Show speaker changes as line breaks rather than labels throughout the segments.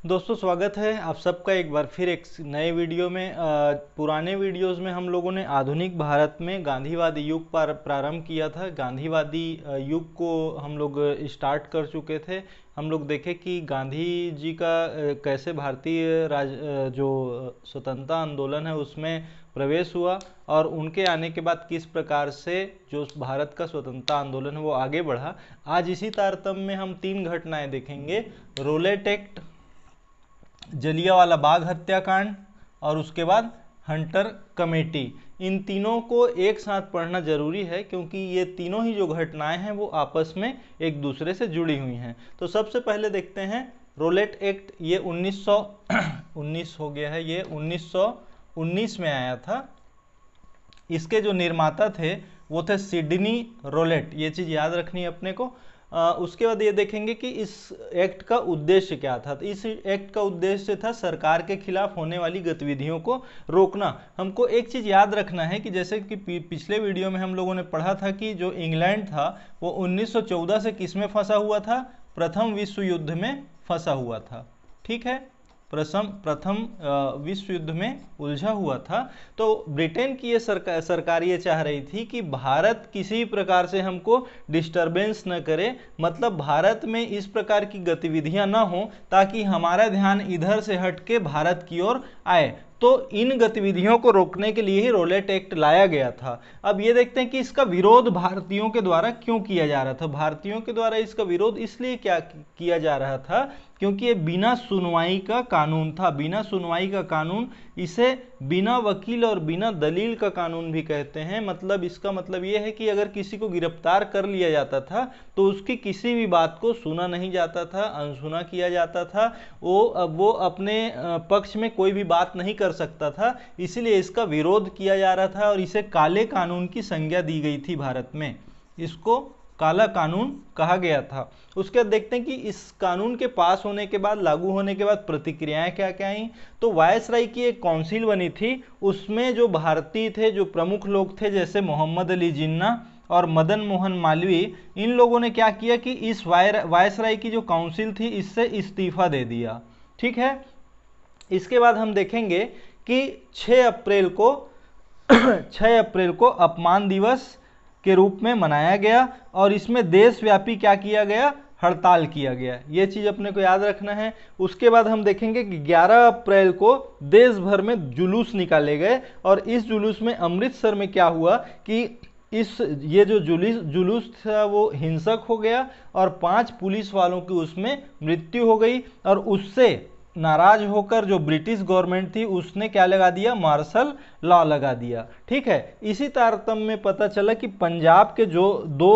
दोस्तों स्वागत है आप सबका एक बार फिर एक नए वीडियो में। पुराने वीडियोस में हम लोगों ने आधुनिक भारत में गांधीवादी युग पर प्रारंभ किया था। गांधीवादी युग को हम लोग स्टार्ट कर चुके थे। हम लोग देखे कि गांधी जी का कैसे भारतीय जो स्वतंत्रता आंदोलन है उसमें प्रवेश हुआ और उनके आने के बाद किस प्रकार से जो भारत का स्वतंत्रता आंदोलन है वो आगे बढ़ा। आज इसी तारतम्य में हम 3 घटनाएं देखेंगे। रोलेट एक्ट, जलियांवाला बाग हत्याकांड और उसके बाद हंटर कमेटी। इन तीनों को एक साथ पढ़ना जरूरी है क्योंकि ये तीनों ही जो घटनाएं हैं वो आपस में एक दूसरे से जुड़ी हुई हैं। तो सबसे पहले देखते हैं रोलेट एक्ट। ये 1919 हो गया है, ये 1919 में आया था। इसके जो निर्माता थे वो थे सिडनी रोलेट, ये चीज़ याद रखनी है अपने को। उसके बाद ये देखेंगे कि इस एक्ट का उद्देश्य क्या था। तो इस एक्ट का उद्देश्य था सरकार के खिलाफ होने वाली गतिविधियों को रोकना। हमको एक चीज़ याद रखना है कि जैसे कि पिछले वीडियो में हम लोगों ने पढ़ा था कि जो इंग्लैंड था वो 1914 से किस में फंसा हुआ था, प्रथम विश्व युद्ध में फंसा हुआ था। ठीक है, प्रथम विश्व युद्ध में उलझा हुआ था। तो ब्रिटेन की ये सरकार ये चाह रही थी कि भारत किसी प्रकार से हमको डिस्टरबेंस न करे, मतलब भारत में इस प्रकार की गतिविधियां ना हो ताकि हमारा ध्यान इधर से हट के भारत की ओर आए। तो इन गतिविधियों को रोकने के लिए ही रोलेट एक्ट लाया गया था। अब ये देखते हैं कि इसका विरोध भारतीयों के द्वारा क्यों किया जा रहा था। भारतीयों के द्वारा इसका विरोध इसलिए क्या किया जा रहा था क्योंकि ये बिना सुनवाई का कानून था। बिना सुनवाई का कानून, इसे बिना वकील और बिना दलील का कानून भी कहते हैं। मतलब इसका मतलब ये है कि अगर किसी को गिरफ्तार कर लिया जाता था तो उसकी किसी भी बात को सुना नहीं जाता था, अनसुना किया जाता था। वो अपने पक्ष में कोई भी बात नहीं कर सकता था, इसीलिए इसका विरोध किया जा रहा था और इसे काले कानून की संज्ञा दी गई थी। भारत में इसको काला कानून कहा गया था। उसके बाद देखते हैं कि इस कानून के पास होने के बाद, लागू होने के बाद प्रतिक्रियाएं क्या क्या आई। तो वायसराय की एक काउंसिल बनी थी, उसमें जो भारतीय थे, जो प्रमुख लोग थे जैसे मोहम्मद अली जिन्ना और मदन मोहन मालवीय, इन लोगों ने क्या किया कि इस वायसराय की जो काउंसिल थी इससे इस्तीफा दे दिया। ठीक है, इसके बाद हम देखेंगे कि 6 अप्रैल को अपमान दिवस के रूप में मनाया गया और इसमें देशव्यापी क्या किया गया, हड़ताल किया गया। ये चीज अपने को याद रखना है। उसके बाद हम देखेंगे कि 11 अप्रैल को देश भर में जुलूस निकाले गए और इस जुलूस में अमृतसर में क्या हुआ कि ये जो जुलूस था वो हिंसक हो गया और 5 पुलिस वालों की उसमें मृत्यु हो गई। और उससे नाराज होकर जो ब्रिटिश गवर्नमेंट थी उसने क्या लगा दिया, मार्शल लॉ लगा दिया। ठीक है, इसी तारतम्य में पता चला कि पंजाब के जो 2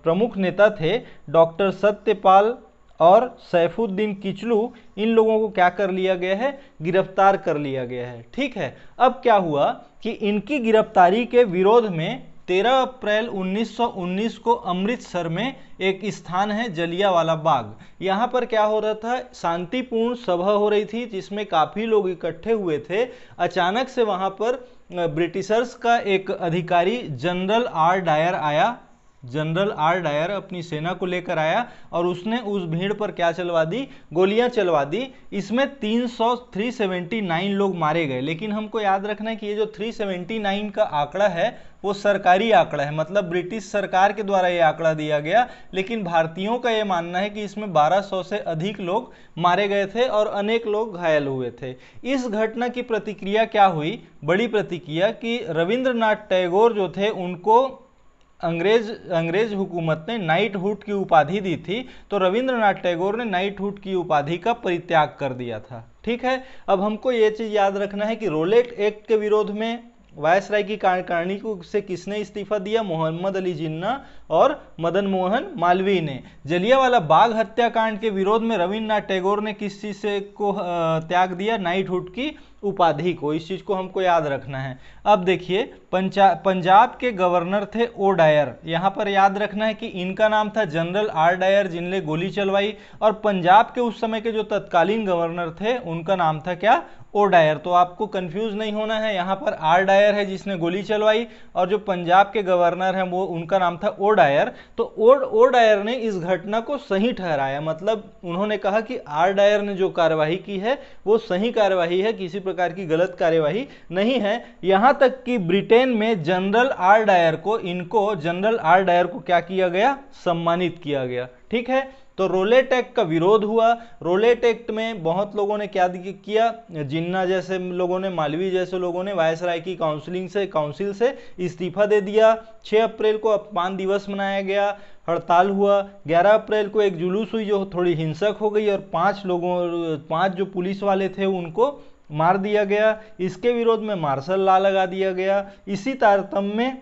प्रमुख नेता थे, डॉक्टर सत्यपाल और सैफुद्दीन किचलू, इन लोगों को क्या कर लिया गया है, गिरफ्तार कर लिया गया है। ठीक है, अब क्या हुआ कि इनकी गिरफ्तारी के विरोध में 13 अप्रैल 1919 को अमृतसर में एक स्थान है जलियांवाला बाग, यहाँ पर क्या हो रहा था, शांतिपूर्ण सभा हो रही थी जिसमें काफ़ी लोग इकट्ठे हुए थे। अचानक से वहाँ पर ब्रिटिशर्स का एक अधिकारी जनरल आर डायर अपनी सेना को लेकर आया और उसने उस भीड़ पर क्या चलवा दी, गोलियां चलवा दी। इसमें 379 लोग मारे गए। लेकिन हमको याद रखना है कि ये जो 379 का आंकड़ा है वो सरकारी आंकड़ा है, मतलब ब्रिटिश सरकार के द्वारा ये आंकड़ा दिया गया। लेकिन भारतीयों का ये मानना है कि इसमें 1200 से अधिक लोग मारे गए थे और अनेक लोग घायल हुए थे। इस घटना की प्रतिक्रिया क्या हुई, बड़ी प्रतिक्रिया, कि रविंद्रनाथ टैगोर जो थे उनको अंग्रेज हुकूमत ने नाइटहुड की उपाधि दी थी। तो रविंद्रनाथ टैगोर ने नाइटहुड की उपाधि का परित्याग कर दिया था। ठीक है, अब हमको ये चीज याद रखना है कि रोलेट एक्ट के विरोध में वायसराय की कार्यकारिणी से किसने इस्तीफा दिया, मोहम्मद अली जिन्ना और मदन मोहन मालवीय ने। जलियांवाला बाग हत्याकांड के विरोध में रविंद्रनाथ टैगोर ने किस चीज से को त्याग दिया, नाइटहुड की उपाधि को। इस चीज को हमको याद रखना है। अब देखिए, पंजाब के गवर्नर थे ओ डायर। यहाँ पर याद रखना है कि इनका नाम था जनरल आर डायर, जिनने गोली चलवाई। और पंजाब के उस समय के जो तत्कालीन गवर्नर थे उनका नाम था क्या, ओ डायर। तो आपको कंफ्यूज नहीं होना है, यहाँ पर आर डायर है जिसने गोली चलवाई, और जो पंजाब के गवर्नर हैं वो उनका नाम था ओ डायर। तो ओ डायर ने इस घटना को सही ठहराया, मतलब उन्होंने कहा कि आर डायर ने जो कार्यवाही की है वो सही कार्यवाही है, किसी प्रकार की गलत कार्यवाही नहीं है। यहां तक कि ब्रिटेन में जनरल आर डायर को क्या किया गया, सम्मानित किया गया। ठीक है, तो रोलेट एक्ट का विरोध हुआ। रोलेट एक्ट में बहुत लोगों ने क्या किया, जिन्ना जैसे लोगों ने, मालवीय जैसे लोगों ने वायसराय की काउंसिल से इस्तीफा दे दिया। 6 अप्रैल को अपमान दिवस मनाया गया, हड़ताल हुआ। 11 अप्रैल को एक जुलूस हुई जो थोड़ी हिंसक हो गई, और 5 जो पुलिस वाले थे उनको मार दिया गया। इसके विरोध में मार्शल लॉ लगा दिया गया। इसी तारतम्य में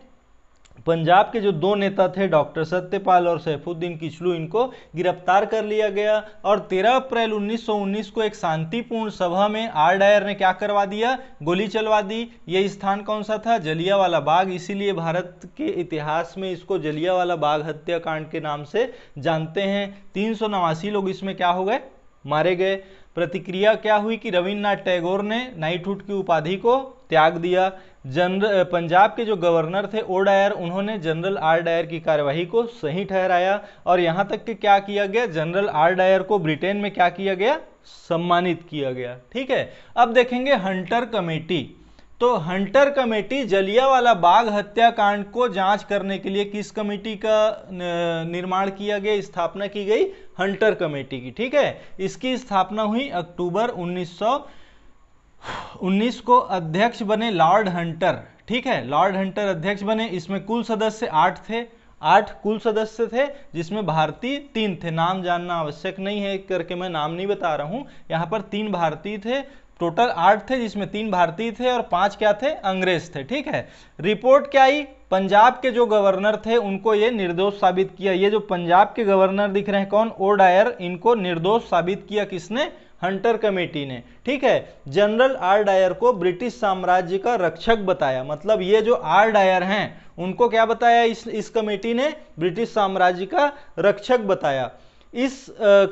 पंजाब के जो 2 नेता थे, डॉक्टर सत्यपाल और सैफुद्दीन किचलू, इनको गिरफ्तार कर लिया गया। और 13 अप्रैल 1919 को एक शांतिपूर्ण सभा में आर डायर ने क्या करवा दिया, गोली चलवा दी। ये स्थान कौन सा था, जलियांवाला बाग। इसीलिए भारत के इतिहास में इसको जलियांवाला बाग हत्याकांड के नाम से जानते हैं। 389 लोग इसमें क्या हो गए, मारे गए। प्रतिक्रिया क्या हुई कि रविन्द्रनाथ टैगोर ने नाइटहुड की उपाधि को त्याग दिया। पंजाब के जो गवर्नर थे ओ डायर, उन्होंने जनरल आर डायर की कार्यवाही को सही ठहराया। और यहां तक कि क्या किया गया, जनरल आर डायर को ब्रिटेन में क्या किया गया, सम्मानित किया गया। ठीक है, अब देखेंगे हंटर कमेटी। तो हंटर कमेटी जलियांवाला बाग हत्याकांड को जांच करने के लिए किस कमेटी का निर्माण किया गया, स्थापना की गई, हंटर कमेटी की। ठीक है, इसकी स्थापना हुई अक्टूबर 1919 को। अध्यक्ष बने लॉर्ड हंटर। ठीक है, लॉर्ड हंटर अध्यक्ष बने। इसमें कुल सदस्य 8 थे, 8 कुल सदस्य थे, जिसमें भारतीय 3 थे। नाम जानना आवश्यक नहीं है करके मैं नाम नहीं बता रहा हूं, यहाँ पर 3 भारतीय थे। टोटल 8 थे, जिसमें 3 भारतीय थे और 5 क्या थे, अंग्रेज थे। ठीक है, रिपोर्ट क्या आई, पंजाब के जो गवर्नर थे उनको ये निर्दोष साबित किया। ये जो पंजाब के गवर्नर दिख रहे हैं कौन, ओ डायर, इनको निर्दोष साबित किया किसने, हंटर कमेटी ने। ठीक है, जनरल आर डायर को ब्रिटिश साम्राज्य का रक्षक बताया। मतलब ये जो आर डायर हैं उनको क्या बताया इस कमेटी ने, ब्रिटिश साम्राज्य का रक्षक बताया। इस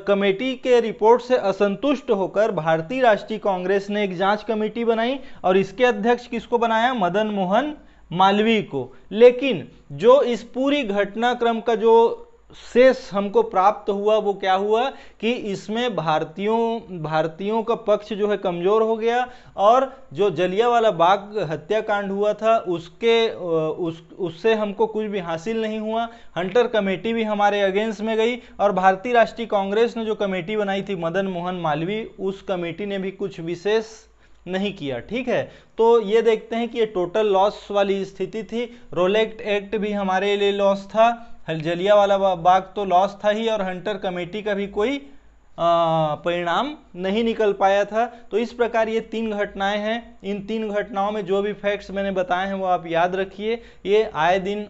कमेटी के रिपोर्ट से असंतुष्ट होकर भारतीय राष्ट्रीय कांग्रेस ने एक जांच कमेटी बनाई, और इसके अध्यक्ष किसको बनाया, मदन मोहन मालवीय को। लेकिन जो इस पूरी घटनाक्रम का जो शेष हमको प्राप्त हुआ वो क्या हुआ कि इसमें भारतीयों का पक्ष जो है कमजोर हो गया, और जो जलियांवाला बाग हत्याकांड हुआ था उससे हमको कुछ भी हासिल नहीं हुआ। हंटर कमेटी भी हमारे अगेंस्ट में गई, और भारतीय राष्ट्रीय कांग्रेस ने जो कमेटी बनाई थी मदन मोहन मालवीय, उस कमेटी ने भी कुछ विशेष नहीं किया। ठीक है, तो ये देखते हैं कि ये टोटल लॉस वाली स्थिति थी। रोलेट एक्ट भी हमारे लिए लॉस था, जलियांवाला बाग तो लॉस था ही, और हंटर कमेटी का भी कोई परिणाम नहीं निकल पाया था। तो इस प्रकार ये 3 घटनाएं हैं। इन 3 घटनाओं में जो भी फैक्ट्स मैंने बताए हैं वो आप याद रखिए। ये आए दिन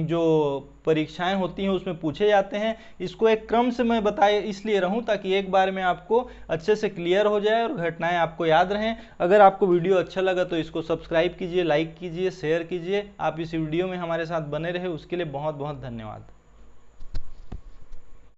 जो परीक्षाएं होती हैं उसमें पूछे जाते हैं। इसको एक क्रम से मैं बताए इसलिए रहूं ताकि एक बार में आपको अच्छे से क्लियर हो जाए और घटनाएं आपको याद रहें। अगर आपको वीडियो अच्छा लगा तो इसको सब्सक्राइब कीजिए, लाइक कीजिए, शेयर कीजिए। आप इस वीडियो में हमारे साथ बने रहे उसके लिए बहुत बहुत धन्यवाद।